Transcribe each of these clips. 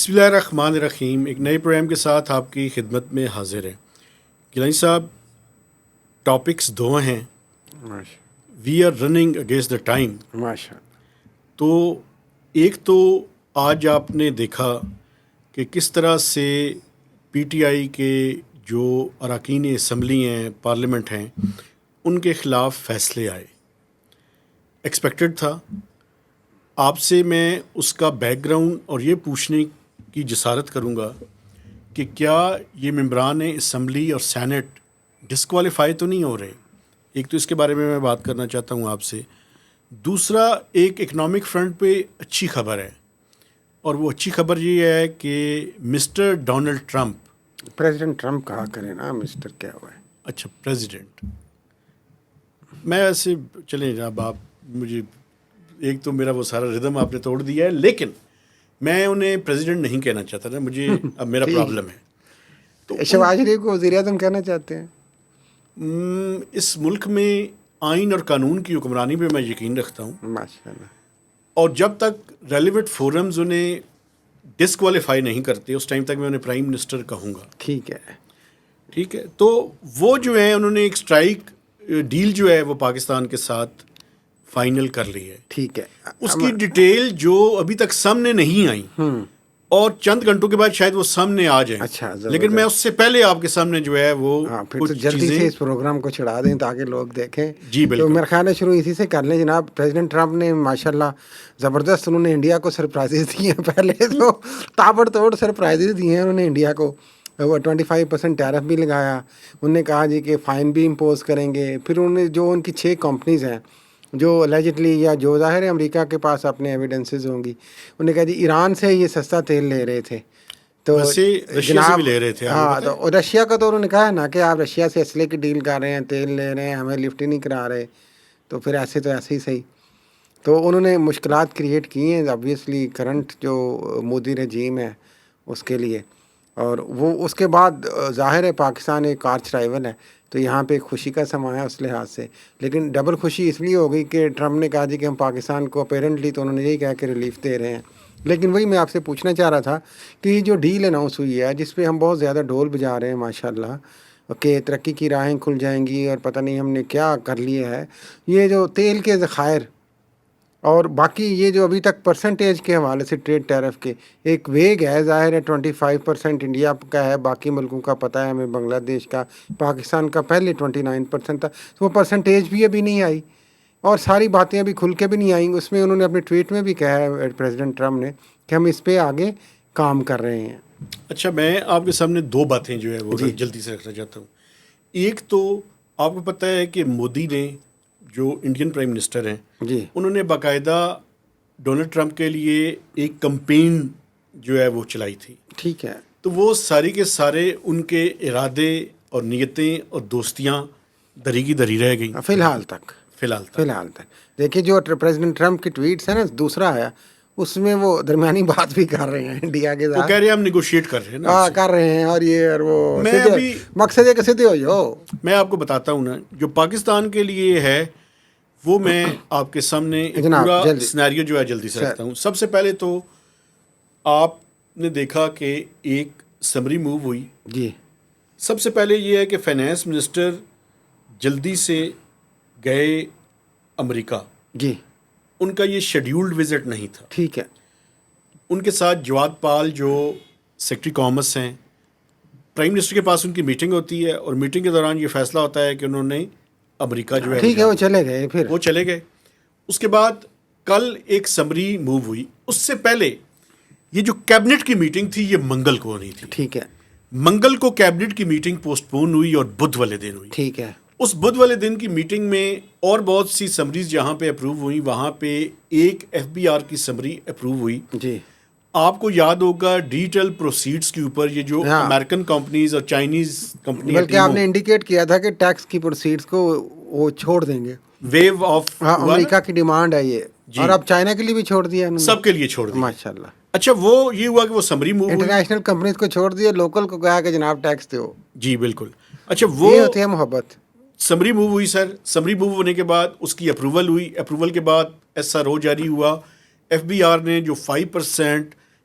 بسم اللہ الرحمن الرحیم. ایک نئے پروگرام کے ساتھ آپ کی خدمت میں حاضر ہیں. گیلانی صاحب، ٹاپکس دو ہیں. We are running against the time. ماشاء اللہ. تو ایک تو آج آپ نے دیکھا کہ کس طرح سے پی ٹی آئی کے جو اراکین اسمبلی ہیں، پارلیمنٹ ہیں، ان کے خلاف فیصلے آئے. ایکسپیکٹڈ تھا. آپ سے میں اس کا بیک گراؤنڈ اور یہ پوچھنے کی جسارت کروں گا کہ کیا یہ ممبران اسمبلی اور سینٹ ڈسکوالیفائی تو نہیں ہو رہے. ایک تو اس کے بارے میں بات کرنا چاہتا ہوں آپ سے. دوسرا، ایک اکنامک فرنٹ پہ اچھی خبر ہے، اور وہ اچھی خبر یہ ہے کہ mister Donald Trump, president Trump کہا کرے نا، مسٹر کیا ہوا ہے. اچھا پریزیڈنٹ. میں ایسے چلیں جناب، آپ مجھے ایک تو میرا وہ سارا ردم آپ نے توڑ دیا ہے، لیکن میں انہیں پریزیڈنٹ نہیں کہنا چاہتا تھا. مجھے اب میرا پرابلم ہے. تو شہباز شریف کو وزیر اعظم کہنا چاہتے ہیں. اس ملک میں آئین اور قانون کی حکمرانی پہ میں یقین رکھتا ہوں، ماشاء اللہ. اور جب تک ریلیونٹ فورمز انہیں ڈسکوالیفائی نہیں کرتے اس ٹائم تک میں انہیں پرائم منسٹر کہوں گا. ٹھیک ہے. ٹھیک ہے. تو وہ جو ہیں انہوں نے ایک اسٹرائک ڈیل جو ہے وہ پاکستان کے ساتھ فائنل کر لی ہے. ٹھیک ہے. اس کی ڈیٹیل جو ابھی تک سامنے نہیں آئی، اور چند گھنٹوں کے بعد شاید وہ سامنے آ جائیں. اچھا، لیکن میں اس سے پہلے آپ کے سامنے جو ہے وہ پھر تو جلدی سے اس پروگرام کو چھڑا دیں تاکہ لوگ دیکھیں. جی بالکل. تو میرا خیال ہے شروع اسی سے کر لیں جناب. پریزیڈنٹ ٹرمپ نے ماشاء اللہ زبردست انہوں نے انڈیا کو سرپرائزز دیے ہیں. پہلے تو تابڑ توڑ سرپرائزز دیے ہیں انہوں نے انڈیا کو. وہ 25% ٹیرف بھی لگایا. انہوں نے کہا جی کہ فائن بھی امپوز کریں گے. پھر انہوں نے جو ان کی 6 کمپنیز ہیں جو الیجڈلی یا جو ظاہر ہے امریکہ کے پاس اپنے ایویڈنسز ہوں گی، انہوں نے کہا جی ایران سے یہ سستا تیل لے رہے تھے. تو رشیا سے بھی لے رہے تھے. ہاں، تو رشیا کا تو انہوں نے کہا ہے نا کہ آپ رشیا سے اسلحے کی ڈیل کر رہے ہیں، تیل لے رہے ہیں، ہمیں لفٹ ہی نہیں کرا رہے. تو پھر ایسے تو ایسے ہی صحیح. تو انہوں نے مشکلات کریٹ کی ہیں آبویسلی کرنٹ جو مودی رجیم ہے اس کے لیے. اور وہ اس کے بعد ظاہر ہے پاکستان ایک آرچ رائیول ہے، تو یہاں پہ ایک خوشی کا سما ہے اس لحاظ سے. لیکن ڈبل خوشی اس لیے ہو گئی کہ ٹرمپ نے کہا جی کہ ہم پاکستان کو اپیرنٹلی تو انہوں نے یہی کہا کہ ریلیف دے رہے ہیں. لیکن وہی میں آپ سے پوچھنا چاہ رہا تھا کہ یہ جو ڈیل اناؤنس ہوئی ہے جس پہ ہم بہت زیادہ ڈھول بجا رہے ہیں ماشاء اللہ کہ ترقی کی راہیں کھل جائیں گی اور پتہ نہیں ہم نے کیا کر لیا ہے، یہ جو تیل کے ذخائر اور باقی یہ جو ابھی تک پرسنٹیج کے حوالے سے ٹریڈ ٹیرف کے ایک ویگ ہے، ظاہر ہے 25% انڈیا کا ہے، باقی ملکوں کا پتہ ہے ہمیں، بنگلہ دیش کا، پاکستان کا پہلے 29% تھا. وہ پرسنٹیج بھی ابھی نہیں آئی اور ساری باتیں ابھی کھل کے بھی نہیں آئیں. اس میں انہوں نے اپنے ٹویٹ میں بھی کہا ہے پریزیڈنٹ ٹرمپ نے کہ ہم اس پہ آگے کام کر رہے ہیں. اچھا، میں آپ کے سامنے 2 باتیں جو ہے وہ جلدی سے رکھنا چاہتا ہوں. ایک تو آپ کو پتہ ہے کہ مودی نے جو انڈین پرائم منسٹر ہیں، جی، انہوں نے باقاعدہ ڈونلڈ ٹرمپ کے لیے ایک کمپین جو ہے وہ چلائی تھی. ٹھیک ہے. تو وہ ساری کے سارے ان کے ارادے اور نیتیں اور دوستیاں دری کی دری رہ گئیں فی الحال تک. دیکھیے جو پریزیڈنٹ ٹرمپ کی ٹویٹس ہیں نا، دوسرا آیا اس میں وہ درمیانی بات بھی کر رہے ہیں انڈیا کے ساتھ. وہ کہہ رہے ہیں ہم نیگوشیٹ کر رہے ہیں نا. ہاں کر رہے ہیں، اور یہ اور وہ میں مقصد ہے کہ سیدھے ہو جاؤ. میں آپ کو بتاتا ہوں نا جو پاکستان کے لیے ہے وہ میں آپ کے سامنے پورا سینیریو جو ہے جلدی سے رکھتا ہوں. سب سے پہلے تو آپ نے دیکھا کہ ایک سمری موو ہوئی. جی، سب سے پہلے یہ ہے کہ فائنانس منسٹر جلدی سے گئے امریکہ. جی، ان کا یہ شیڈیولڈ وزٹ نہیں تھا. ٹھیک ہے. ان کے ساتھ جواد پال جو سیکرٹری کامرس ہیں، پرائم منسٹر کے پاس ان کی میٹنگ ہوتی ہے، اور میٹنگ کے دوران یہ فیصلہ ہوتا ہے کہ انہوں نے امریکہ جو ہے ٹھیک ہے وہ چلے گئے. پھر وہ چلے گئے. اس کے بعد کل ایک سمری موو ہوئی. اس سے پہلے یہ جو کیبنٹ کی میٹنگ تھی یہ منگل کو ہونی تھی. ٹھیک ہے. منگل کو کیبنٹ کی میٹنگ پوسٹ پون ہوئی اور بدھ والے دن ہوئی. ٹھیک ہے. اس بدھ والے دن کی میٹنگ میں اور بہت سی سمریز جہاں پہ اپروو ہوئی، وہاں پہ ایک FBR کی سمری اپروو ہوئی. جی، آپ کو یاد ہوگا ڈیجیٹل پروسیڈز کے اوپر یہ جو امریکن کمپنیز اور چائنیز کمپنی، بلکہ آپ نے انڈیکیٹ کیا تھا کہ ٹیکس کی پروسیڈز کو وہ چھوڑ دیں گے. ویو آف امریکہ کی ڈیمانڈ ہے یہ. اور اب چائنا کے لیے بھی چھوڑ دیا، سب کے لیے چھوڑ دیا. ماشاء اللہ. اچھا، وہ یہ ہوا کہ وہ سمری موو انٹرنیشنل کمپنیز کو چھوڑ دیا، لوکل کو کہا کہ جناب ٹیکس دو. جی بالکل. اچھا، وہ ہوتی ہے محبت. سمری موو ہوئی سر. سمری موو ہونے کے بعد اس کی اپروول ہوئی. اپروول کے بعد SRO جاری ہوا. FBR نے جو 5%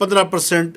15%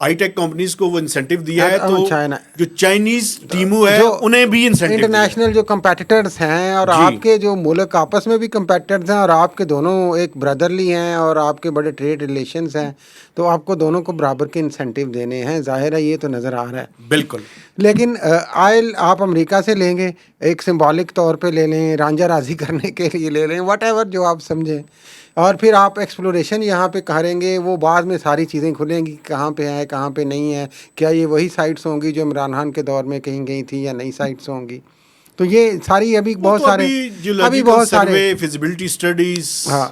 آئی ٹیک کمپنیز کو وہ انسینٹیو دیا ہے, تو چائنا جو چائنیز ٹیموں ہے انہیں بھی انسینٹیو انٹرنیشنل جو کمپیٹیٹرز ہیں اور آپ کے جو ملک آپس میں بھی کمپیٹیٹرز ہیں اور آپ کے دونوں ایک بردرلی ہیں اور آپ کے بڑے ٹریڈ ریلیشنز ہیں, تو آپ کو دونوں کو برابر کے انسینٹیو دینے ہیں. ظاہر ہے یہ تو نظر آ رہا ہے. بالکل. لیکن آئل آپ امریکہ سے لیں گے, ایک سمبولک طور پہ لے لیں, رانجھا راضی کرنے کے لیے لے لیں, واٹ ایور جو آپ سمجھیں, اور پھر آپ ایکسپلوریشن یہاں پہ کریں گے. وہ بعد میں ساری چیزیں کھلیں گی کہاں پہ ہے کہاں پہ نہیں ہے, کیا یہ وہی سائٹس ہوں گی جو عمران خان کے دور میں کہیں گئی تھی یا نئی سائٹس ہوں گی. تو یہ ساری ابھی بہت سارے ابھی بہت سارے فیزیبلٹی اسٹڈیز. ہاں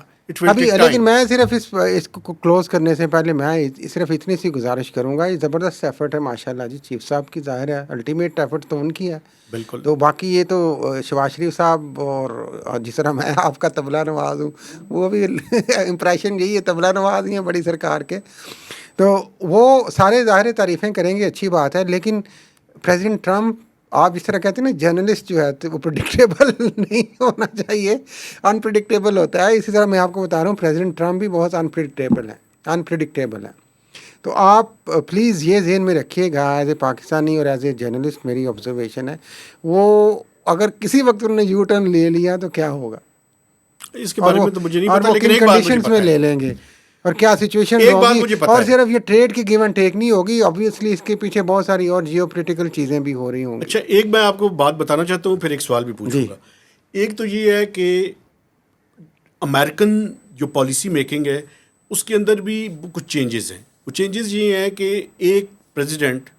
ابھی, لیکن میں صرف اس کو کلوز کرنے سے پہلے میں صرف اتنی سی گزارش کروں گا. یہ زبردست ایفرٹ ہے ماشاءاللہ جی چیف صاحب کی, ظاہر ہے الٹیمیٹ ایفرٹ تو ان کی ہے. بالکل. تو باقی یہ تو شہباز شریف صاحب اور جس طرح میں آپ کا طبلہ نواز ہوں, وہ بھی امپریشن یہی ہے, طبلہ نواز ہی ہیں بڑی سرکار کے, تو وہ سارے ظاہر تعریفیں کریں گے, اچھی بات ہے. لیکن پریزیڈنٹ ٹرمپ, آپ اس طرح کہتے ہیں نا جرنلسٹ جو ہے تو وہ پریڈکٹیبل نہیں ہونا چاہیے, انپریڈکٹیبل ہوتا ہے. اسی طرح میں آپ کو بتا رہا ہوں پریزیڈنٹ ٹرمپ بھی بہت انپریڈکٹیبل ہے. تو آپ پلیز یہ ذہن میں رکھیے گا ایز اے پاکستانی اور ایز اے جرنلسٹ, میری آبزرویشن ہے, وہ اگر کسی وقت انہوں نے یو ٹرن لے لیا تو کیا ہوگا, اس کے بارے میں تو مجھے نہیں پتا, لیکن کن ایک بات مجھے کنڈیشنز پتا میں ہے, لے لیں گے اور کیا سچویشن ہوگی. اور صرف یہ ٹریڈ کی گیو اینڈ ٹیک نہیں ہوگی, obviously اس کے پیچھے بہت ساری اور جیو پولیٹیکل چیزیں بھی ہو رہی ہوں گی. اچھا ایک میں آپ کو بات بتانا چاہتا ہوں, پھر ایک سوال بھی پوچھوں گا. ایک تو یہ ہے کہ امریکن جو پالیسی میکنگ ہے اس کے اندر بھی کچھ چینجز ہیں. وہ چینجز یہ ہیں کہ ایک پریزیڈنٹ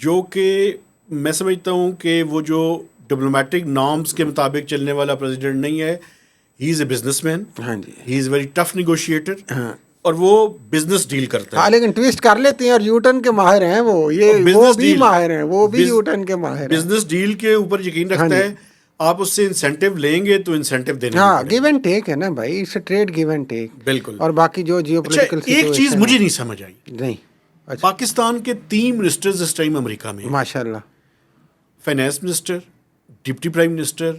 جو کہ میں سمجھتا ہوں کہ وہ جو ڈپلومیٹک نارمز کے مطابق چلنے والا پریزیڈنٹ نہیں ہے. He is a businessman, he is very tough negotiator, اور وہ بزنس ڈیل کرتا ہے. ہاں لیکن ٹویسٹ کر لیتے ہیں اور یو ٹرن کے ماہر ہیں وہ, یہ وہ بھی ماہر ہیں, وہ بھی یو ٹرن کے ماہر ہیں. بزنس ڈیل کے اوپر یقین رکھتا ہے. آپ اس سے انسینٹیو لیں گے تو انسینٹیو دینا. ہاں گیو اینڈ ٹیک ہے نا بھائی, it's a trade give and take. بالکل. اور باقی جو جیو پولیٹیکل ایک چیز مجھے نہیں سمجھ آئی. نہیں, پاکستان کے 3 منسٹرز اس ٹائم امریکہ میں, ماشاء اللہ, finance minister, deputy prime minister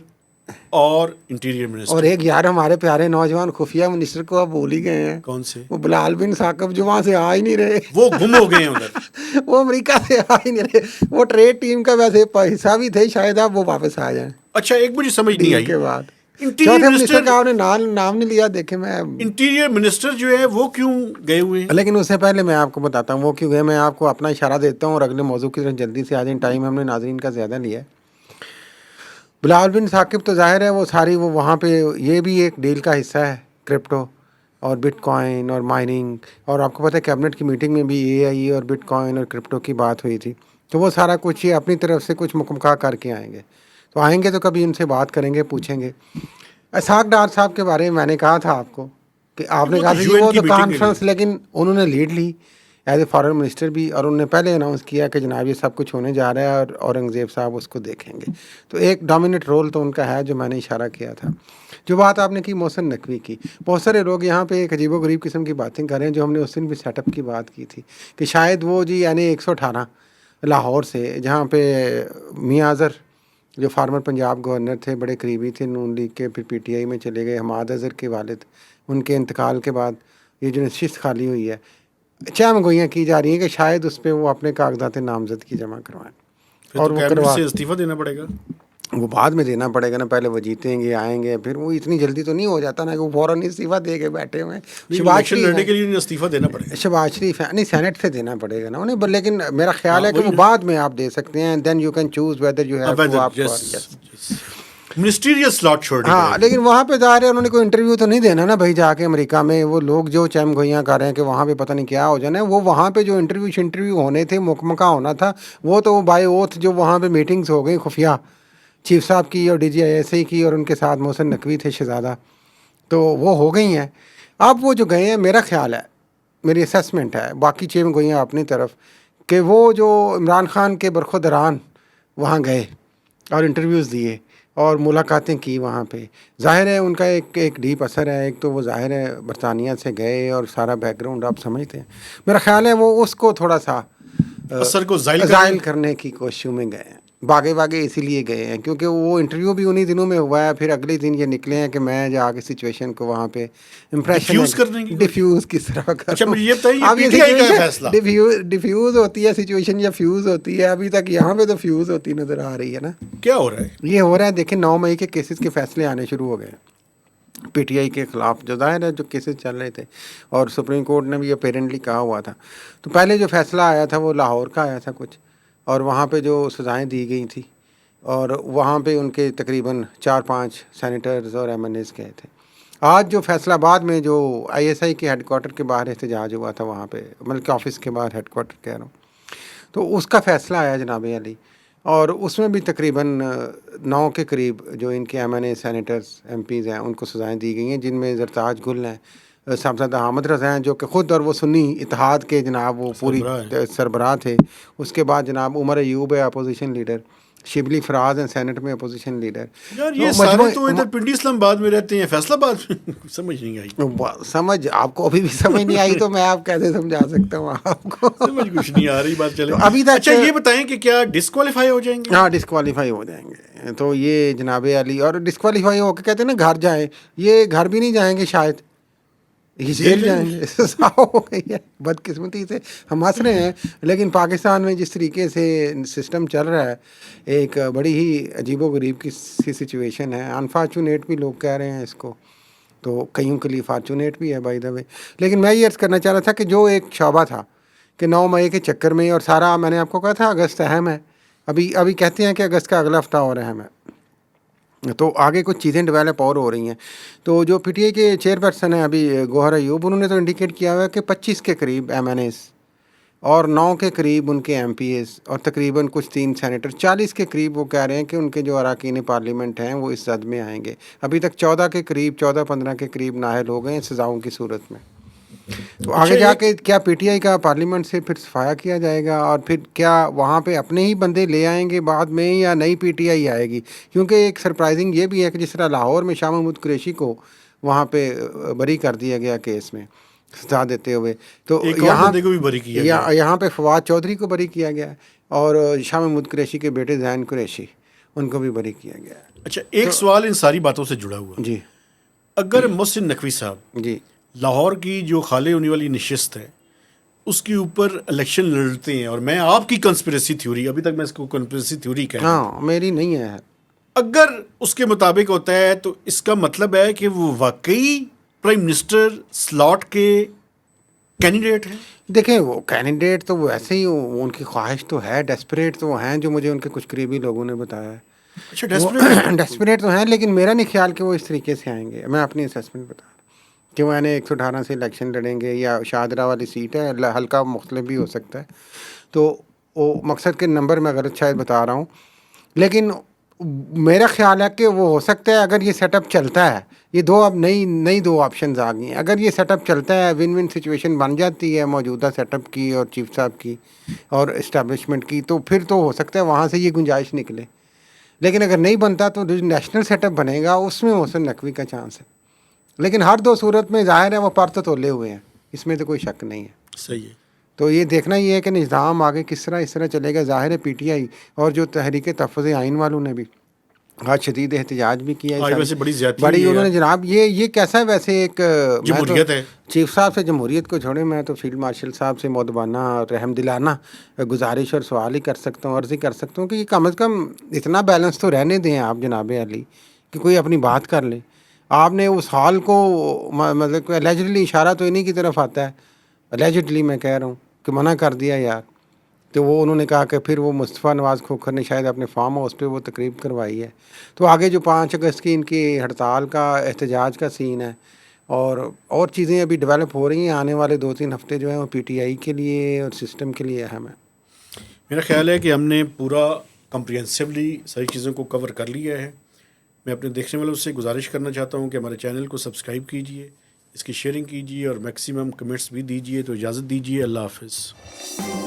اور انٹیریئر منسٹر. اور ایک یار ہمارے پیارے نوجوان خفیہ منسٹر کو آپ بھول ہی گئے ہیں. کون سے؟ وہ بلال بن ثاقب, جو وہاں سے آ ہی نہیں رہے, وہ گم ہو گئے ہیں ادھر. وہ امریکہ سے آ ہی نہیں رہے. وہ ٹریڈ ٹیم کا ویسے حصہ بھی تھے, شاید آپ وہ واپس آ جائیں. اچھا ایک مجھے سمجھ نہیں آئی کے بعد انٹیریئر منسٹر کا آپ نے نام نہیں لیا. دیکھیں میں انٹیریئر منسٹر جو ہے وہ کیوں گئے ہوئے ہیں؟ لیکن اس سے پہلے میں آپ کو بتاتا ہوں وہ کیوں گئے. میں آپ کو اپنا اشارہ دیتا ہوں اور اگلے موضوع کی طرف جلدی سے آ جائیں, ٹائم ہم نے ناظرین کا زیادہ لیا ہے. بلال بن ثاقب تو ظاہر ہے وہ ساری وہ وہاں پہ یہ بھی ایک ڈیل کا حصہ ہے, کرپٹو اور بٹ کوائن اور مائننگ. اور آپ کو پتہ ہے کیبنٹ کی میٹنگ میں بھی اے آئی اور بٹ کوائن اور کرپٹو کی بات ہوئی تھی. تو وہ سارا کچھ یہ اپنی طرف سے کچھ مکمکا کر کے آئیں گے. تو آئیں گے تو کبھی ان سے بات کریں گے, پوچھیں گے. اسحاق ڈار صاحب کے بارے میں نے کہا تھا آپ کو کہ آپ نے کہا تھا وہ تو کانفرنس, لیکن انہوں نے لیڈ لی ایز اے فارن منسٹر بھی, اور انہوں نے پہلے اناؤنس کیا کہ جناب یہ سب کچھ ہونے جا رہا ہے اور اورنگزیب صاحب اس کو دیکھیں گے. تو ایک ڈومیننٹ رول تو ان کا ہے, جو میں نے اشارہ کیا تھا. جو بات آپ نے کی محسن نقوی کی, بہت سارے لوگ یہاں پہ ایک عجیب و غریب قسم کی باتیں کر رہے ہیں, جو ہم نے اس دن بھی سیٹ اپ کی بات کی تھی کہ شاید وہ جی یعنی 118 لاہور سے, جہاں پہ میاں اظہر جو فارمر پنجاب گورنر تھے, بڑے قریبی تھے نون لیگ کے, پھر پی ٹی آئی میں چلے گئے, حماد اظہر کے والد, ان کے انتقال کے بعد یہ جو نشست خالی ہوئی ہے, چم گوئیاں کی جا رہی ہیں کہ شاید اس پہ وہ اپنے کاغذات نامزدگی جمع کروائیں. اور وہ کیبنٹ سے استعفیٰ دینا پڑے گا. وہ بعد میں دینا پڑے گا نا, پہلے وہ جیتیں گے آئیں گے, پھر وہ اتنی جلدی تو نہیں ہو جاتا نا کہ وہ فوراً استعفیٰ دے کے بیٹھے ہوئے ہیں. شہباز لڑنے کے لیے استعفیٰ دینا پڑے گا. شہباز شریف ہے نہیں, سینٹ سے دینا پڑے گا نا انہیں, لیکن میرا خیال ہے کہ وہ بعد میں آپ دے سکتے ہیں. Then you can choose whether you have to آپ منسٹریل سلاٹ چھوڑ. ہاں لیکن وہاں پہ ظاہر ہے انہوں نے کوئی انٹرویو تو نہیں دینا نا بھائی جا کے امریکہ میں. وہ لوگ جو چم گوئیاں کر رہے ہیں کہ وہاں پہ پتہ نہیں کیا ہو جانا ہے, وہ وہاں پہ جو انٹرویو ہونے تھے, مکمکا ہونا تھا, وہ تو بائی اوتھ جو وہاں پہ میٹنگز ہو گئی خفیہ چیف صاحب کی اور D G I S A کی, اور ان کے ساتھ محسن نقوی تھے شہزادہ, تو وہ ہو گئی ہیں. اب وہ جو گئے ہیں, میرا خیال ہے, میری اسیسمنٹ ہے, باقی چیم گوئیاں اپنی طرف, کہ وہ جو عمران خان کے برخودران وہاں گئے اور انٹرویوز دیے اور ملاقاتیں کی وہاں پہ, ظاہر ہے ان کا ایک ڈیپ اثر ہے. ایک تو وہ ظاہر ہے برطانیہ سے گئے اور سارا بیک گراؤنڈ آپ سمجھتے ہیں. میرا خیال ہے وہ اس کو تھوڑا سا اثر کو زائل کرنے کی کوششوں میں گئے ہیں. بھاگے بھاگے اسی لیے گئے ہیں کیونکہ وہ انٹرویو بھی انہی دنوں میں ہوا ہے، پھر اگلے دن یہ نکلے ہیں کہ میں جا کے سچویشن کو وہاں پہ امپریشن ڈیفیوز کرنے کی ڈیفیوز کس طرح اچھا کروں. مجھے یہ بتائیے اب پی یہ ٹی آئی کا ہے فیصلہ ڈیفیوز ہوتی ہے سچویشن یا فیوز ہوتی ہے، ابھی تک یہاں پہ تو فیوز ہوتی نظر آ رہی ہے نا. کیا ہو رہا ہے؟ یہ ہو رہا ہے، دیکھیں 9 مئی کے کیسز کے فیصلے آنے شروع ہو گئے پی ٹی آئی کے خلاف، جو ظاہر ہے جو کیسز چل رہے تھے، اور سپریم کورٹ نے بھی اپیرنٹلی کہا ہوا تھا. تو پہلے جو فیصلہ آیا تھا وہ لاہور کا آیا تھا کچھ، اور وہاں پہ جو سزائیں دی گئی تھیں، اور وہاں پہ ان کے تقریباً 4-5 سینیٹرز اور ایم این ایز گئے تھے. آج جو فیصلہ آباد میں جو آئی ایس آئی کے ہیڈ کوارٹر کے باہر احتجاج ہوا تھا، وہاں پہ ملک آفس کے باہر ہیڈ کوارٹر کہہ رہا ہوں، تو اس کا فیصلہ آیا جناب علی، اور اس میں بھی تقریباً 9 کے قریب جو ان کے ایم این اے سینیٹرز ایم پیز ہیں ان کو سزائیں دی گئی ہیں، جن میں زرتاج گل ہیں، صاحبزادہ حامد رضا ہیں جو کہ خود اور وہ سنی اتحاد کے جناب وہ پوری سربراہ ہیں. سربراہ تھے. اس کے بعد جناب عمر ایوب ہے اپوزیشن لیڈر، شبلی فراز ہیں سینٹ میں اپوزیشن لیڈر. یار یہ سارے تو ادھر پنڈی اسلام آباد میں رہتے ہیں، فیصلہ آباد میں سمجھ نہیں آئی. سمجھ آپ کو ابھی بھی سمجھ نہیں آئی تو میں آپ کیسے سمجھا سکتا ہوں آپ کو. سمجھ کچھ نہیں آ رہی بات چلے. تو ابھی تک اچھا یہ بتائیں کہ کیا ڈسکوالیفائی ہو جائیں گے؟ ہاں ڈسکوالیفائی ہو جائیں گے. تو یہ جناب علی، اور ڈسکوالیفائی ہو کے کہتے ہیں نا گھر جائیں، یہ گھر بھی نہیں جائیں گے شاید، یہ جیل جائیں گے. سزا ہو گئی ہے، بدقسمتی سے ہم ہنس رہے ہیں، لیکن پاکستان میں جس طریقے سے سسٹم چل رہا ہے ایک بڑی ہی عجیب و غریب کی سی سچویشن ہے. انفارچونیٹ بھی لوگ کہہ رہے ہیں اس کو، تو کئیوں کے لیے فارچونیٹ بھی ہے بائی دا وے. لیکن میں یہ عرض کرنا چاہ رہا تھا کہ جو ایک شعبہ تھا کہ 9 مئی کے چکر میں، اور سارا میں نے آپ کو کہا تھا اگست اہم ہے، ابھی کہتے ہیں کہ اگست کا اگلا ہفتہ اور اہم ہے، تو آگے کچھ چیزیں ڈیولپ اور ہو رہی ہیں. تو جو پی ٹی آئی کے چیئر پرسن ہیں ابھی گوہر ایوب، انہوں نے تو انڈیکیٹ کیا ہوا ہے کہ 25 کے قریب ایم این ایز اور 9 کے قریب ان کے ایم پی ایز اور تقریباً کچھ 3 سینیٹر، 40 کے قریب وہ کہہ رہے ہیں کہ ان کے جو اراکین پارلیمنٹ ہیں وہ اس زد میں آئیں گے. ابھی تک 14 کے قریب 14-15 کے قریب نااہل ہو گئے ہیں سزاؤں کی صورت میں. تو آگے جا کے کیا پی ٹی آئی کا پارلیمنٹ سے پھر صفایا کیا جائے گا، اور پھر کیا وہاں پہ اپنے ہی بندے لے آئیں گے بعد میں، یا نئی پی ٹی آئی آئے گی؟ کیونکہ ایک سرپرائزنگ یہ بھی ہے کہ جس طرح لاہور میں شاہ محمود قریشی کو وہاں پہ بری کر دیا گیا کیس میں سزا دیتے ہوئے، تو یہاں پہ فواد چودھری کو بری کیا گیا، اور شاہ محمود قریشی کے بیٹے زین قریشی ان کو بھی بری کیا گیا. اچھا ایک سوال ان ساری باتوں سے جڑا ہوا، جی اگر محسن نقوی صاحب جی لاہور کی جو خالے ہونے والی نشست ہے اس کے اوپر الیکشن لڑتے ہیں، اور میں آپ کی کنسپریسی تھیوری، ابھی تک میں اس کو کنسپریسی تھیوری کہہ رہا ہوں، ہاں میری نہیں ہے، اگر اس کے مطابق ہوتا ہے تو اس کا مطلب ہے کہ وہ واقعی پرائم منسٹر سلاٹ کے کینڈیڈیٹ ہیں. دیکھیں وہ کینڈیڈیٹ تو وہ ایسے ہی ان کی خواہش تو ہے، ڈیسپریٹ تو وہ ہیں جو مجھے ان کے کچھ قریبی لوگوں نے بتایا ہے. اچھا ڈیسپریٹ تو ہیں، لیکن میرا نہیں خیال کہ وہ اس طریقے سے آئیں گے. میں اپنی اسیسمنٹ بتا رہا ہوں کہ وہ 118 سے الیکشن لڑیں گے، یا شاہدرہ والی سیٹ ہے، ہلکا مختلف بھی ہو سکتا ہے. تو وہ مقصد کے نمبر میں غلط شاید بتا رہا ہوں، لیکن میرا خیال ہے کہ وہ ہو سکتا ہے اگر یہ سیٹ اپ چلتا ہے. یہ اب نئی 2 آپشنز آ گئی ہیں. اگر یہ سیٹ اپ چلتا ہے، ون ون سچویشن بن جاتی ہے موجودہ سیٹ اپ کی اور چیف صاحب کی اور اسٹیبلشمنٹ کی، تو پھر تو ہو سکتا ہے وہاں سے یہ گنجائش نکلے. لیکن اگر نہیں بنتا تو جو نیشنل سیٹ اپ بنے گا اس میں محسن نقوی کا چانس ہے. لیکن ہر 2 صورت میں ظاہر ہے وہ پر تو تولے ہوئے ہیں، اس میں تو کوئی شک نہیں ہے. صحیح ہے. تو یہ دیکھنا یہ ہے کہ نظام آگے کس طرح چلے گا. ظاہر ہے پی ٹی آئی اور جو تحریک تحفظ آئین والوں نے بھی آج شدید احتجاج بھی کیا ہے، ویسے بڑی زیادتی بڑی انہوں نے جناب یہ کیسا ہے ویسے ایک جمہوریت ہے. چیف صاحب سے جمہوریت کو چھوڑے، میں تو فیلڈ مارشل صاحب سے مؤدبانہ اور رحم دلانہ گزارش اور سوال ہی کر سکتا ہوں، عرضی کر سکتا ہوں کہ یہ کم از کم اتنا بیلنس تو رہنے دیں آپ جناب علی کہ کوئی اپنی بات کر لے. آپ نے اس حال کو مطلب الیجڈلی اشارہ تو انہی کی طرف آتا ہے، الیجڈلی میں کہہ رہا ہوں کہ منع کر دیا یار. تو وہ انہوں نے کہا کہ پھر وہ مصطفیٰ نواز کھوکھر نے شاید اپنے فارم ہاؤس پہ وہ تقریب کروائی ہے. تو آگے جو 5 اگست کی ان کی ہڑتال کا احتجاج کا سین ہے، اور چیزیں ابھی ڈیولپ ہو رہی ہیں. آنے والے 2-3 ہفتے جو ہیں وہ پی ٹی آئی کے لیے اور سسٹم کے لیے اہم ہے. میرا خیال ہے کہ ہم نے پورا کمپریہنسولی ساری چیزوں کو کور کر لیا ہے. میں اپنے دیکھنے والوں سے گزارش کرنا چاہتا ہوں کہ ہمارے چینل کو سبسکرائب کیجیے، اس کی شیئرنگ کیجیے اور میکسیمم کمنٹس بھی دیجیے. تو اجازت دیجیے، اللہ حافظ.